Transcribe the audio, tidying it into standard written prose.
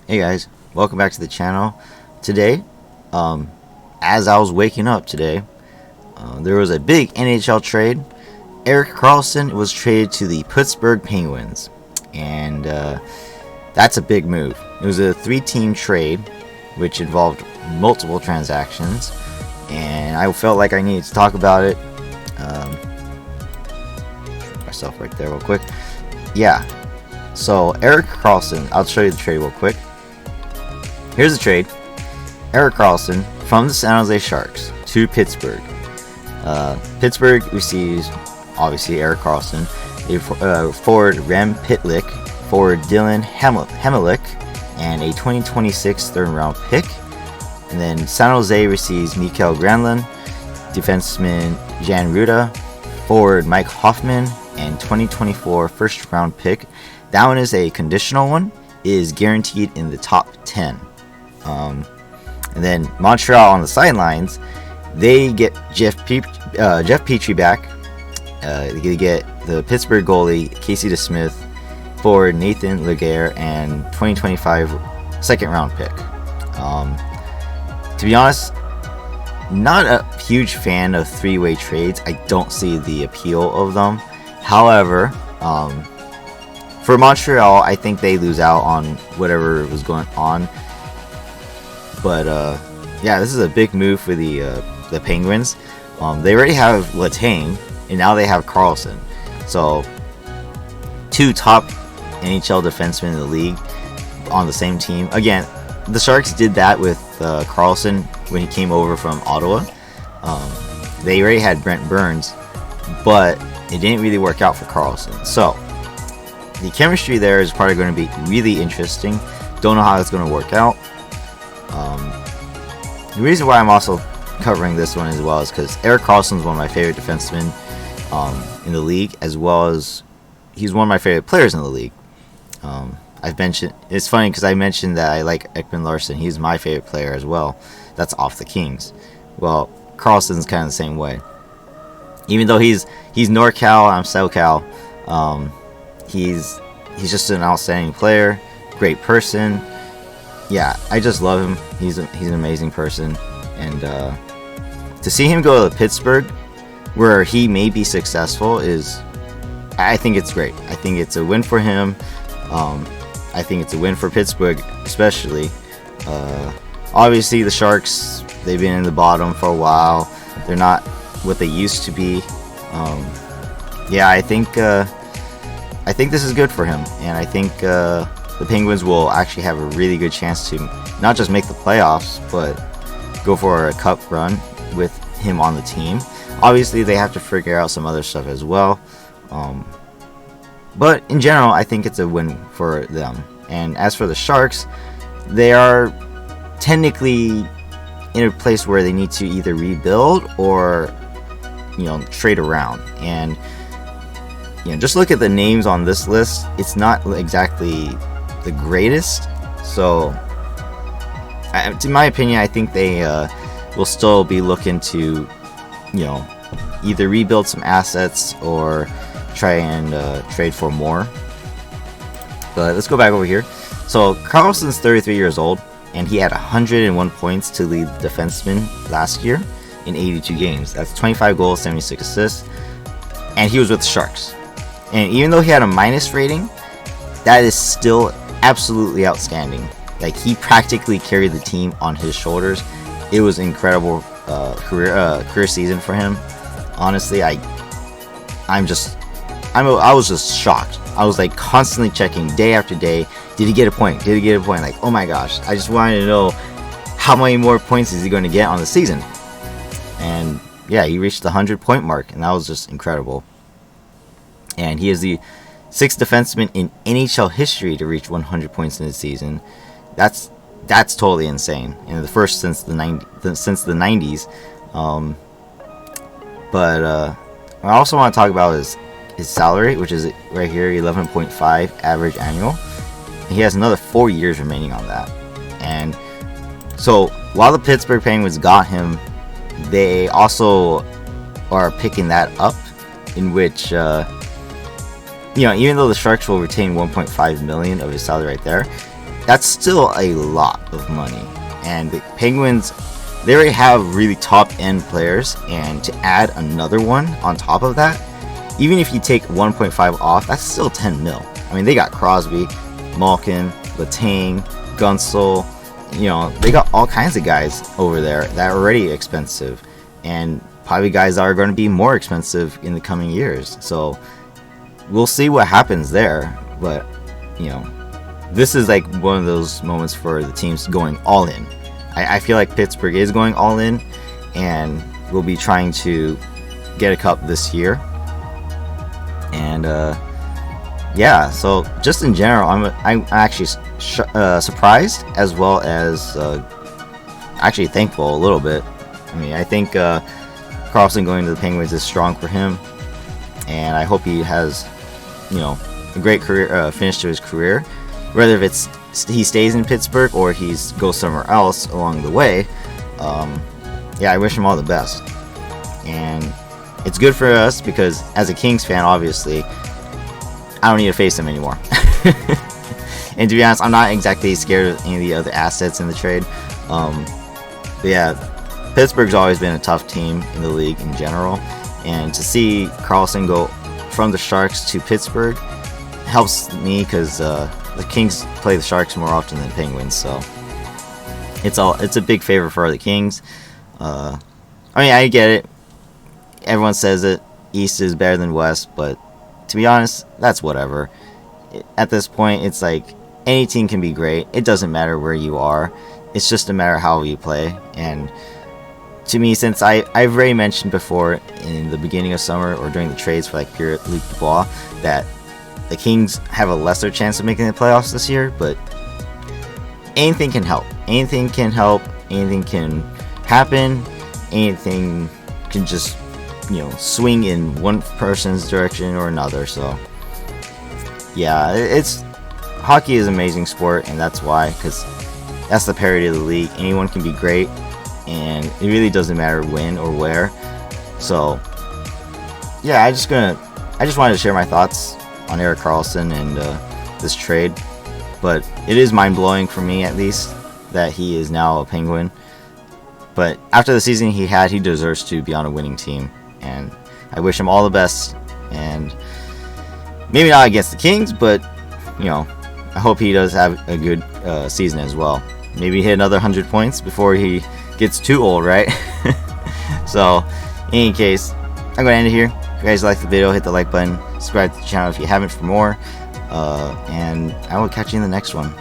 Hey guys, welcome back to the channel. Today, as I was waking up today, there was a big NHL trade. Erik Karlsson was traded to the Pittsburgh Penguins, and that's a big move. It was a 3-team trade, which involved multiple transactions, and I felt like I needed to talk about it. Myself right there real quick. Yeah, so Erik Karlsson, I'll show you the trade real quick. Here's the trade. Erik Karlsson from the San Jose Sharks to Pittsburgh. Pittsburgh receives, obviously, Erik Karlsson, forward Rem Pitlick, forward Dylan Hamelick, and a 2026 third-round pick. And then San Jose receives Mikael Granlund, defenseman Jan Rutta, forward Mike Hoffman, and 2024 first-round pick. That one is a conditional one. It is guaranteed in the top 10. And then Montreal on the sidelines, they get Jeff Petrie back. They get the Pittsburgh goalie Casey DeSmith, forward Nathan Laguerre, and 2025 second round pick. To be honest, not a huge fan of three-way trades. I don't see the appeal of them. However, for Montreal, I think they lose out on whatever was going on. But yeah, this is a big move for the Penguins. They already have Letang, and now they have Karlsson. So, two top NHL defensemen in the league on the same team. Again, the Sharks did that with Karlsson when he came over from Ottawa. They already had Brent Burns, but it didn't really work out for Karlsson. So, the chemistry there is probably going to be really interesting. Don't know how it's going to work out. The reason why I'm also covering this one as well is because Erik Karlsson is one of my favorite defensemen in the league, as well as he's one of my favorite players in the league. I've mentioned, it's funny because I mentioned that I like Ekman Larsson. He's my favorite player as well. That's off the Kings. Well, Karlsson's kind of the same way. Even though he's NorCal, I'm SoCal. He's just an outstanding player, great person. Yeah, I just love him. He's an amazing person, and to see him go to Pittsburgh, where he may be successful, I think it's great. I think it's a win for him. I think it's a win for Pittsburgh, especially. Obviously, the Sharks, they've been in the bottom for a while. They're not what they used to be. Yeah, I think this is good for him, and I think the Penguins will actually have a really good chance to not just make the playoffs, but go for a cup run with him on the team. Obviously, they have to figure out some other stuff as well. But in general, I think it's a win for them. And as for the Sharks, they are technically in a place where they need to either rebuild or, trade around. And, just look at the names on this list. It's not exactly the greatest. So, in my opinion, I think they will still be looking to, either rebuild some assets or try and trade for more. But let's go back over here. So Karlsson's 33 years old, and he had 101 points to lead the defenseman last year in 82 games. That's 25 goals, 76 assists, and he was with the Sharks. And even though he had a minus rating, that is still absolutely outstanding. Like, he practically carried the team on his shoulders. It was an incredible career season for him. Honestly, I was just shocked. I was like constantly checking day after day. Did he get a point? Did he get a point? Like, oh my gosh, I just wanted to know how many more points is he going to get on the season. And yeah, he reached the 100-point mark, and that was just incredible. And he is the 6th defenseman in NHL history to reach 100 points in a season. That's totally insane, and the first since the 90s. But I also want to talk about his salary, which is right here, 11.5 average annual. And he has another 4 years remaining on that. And so while the Pittsburgh Penguins got him, they also are picking that up, in which even though the Sharks will retain 1.5 million of his salary right there, that's still a lot of money. And the Penguins, they already have really top-end players, and to add another one on top of that, even if you take 1.5 off, that's still 10 mil. I mean, they got Crosby, Malkin, Letang, Gunsel. You know, they got all kinds of guys over there that are already expensive, and probably guys that are going to be more expensive in the coming years. So we'll see what happens there. But, you know, this is like one of those moments for the teams going all in. I feel like Pittsburgh is going all in, and will be trying to get a cup this year. And yeah, so just in general, I'm actually surprised, as well as actually thankful a little bit. I mean, I think Karlsson going to the Penguins is strong for him, and I hope he has, you know, a great career finish to his career, whether if it's he stays in Pittsburgh or he goes somewhere else along the way. Yeah, I wish him all the best, and it's good for us because as a Kings fan, obviously, I don't need to face him anymore. And to be honest, I'm not exactly scared of any of the other assets in the trade. But yeah, Pittsburgh's always been a tough team in the league in general, and to see Karlsson go from the Sharks to Pittsburgh helps me because the Kings play the Sharks more often than the Penguins, so it's a big favor for the Kings. I mean, I get it. Everyone says it. East is better than West, but to be honest, that's whatever. At this point, it's like any team can be great. It doesn't matter where you are. It's just a matter of how you play. And to me, since I've already mentioned before in the beginning of summer or during the trades for like Pierre-Luc Dubois that the Kings have a lesser chance of making the playoffs this year, but anything can help. Anything can help. Anything can happen. Anything can just, you know, swing in one person's direction or another. So yeah, hockey is an amazing sport, and that's why, because that's the parity of the league. Anyone can be great, and it really doesn't matter when or where. So yeah, I just wanted to share my thoughts on Erik Karlsson and this trade. But it is mind-blowing for me, at least, that he is now a Penguin. But after the season he had, he deserves to be on a winning team, and I wish him all the best. And maybe not against the Kings, but, you know, I hope he does have a good season as well. Maybe hit another 100 points before he gets too old, right? So, in any case, I'm going to end it here. If you guys like the video, hit the like button, subscribe to the channel if you haven't for more, and I will catch you in the next one.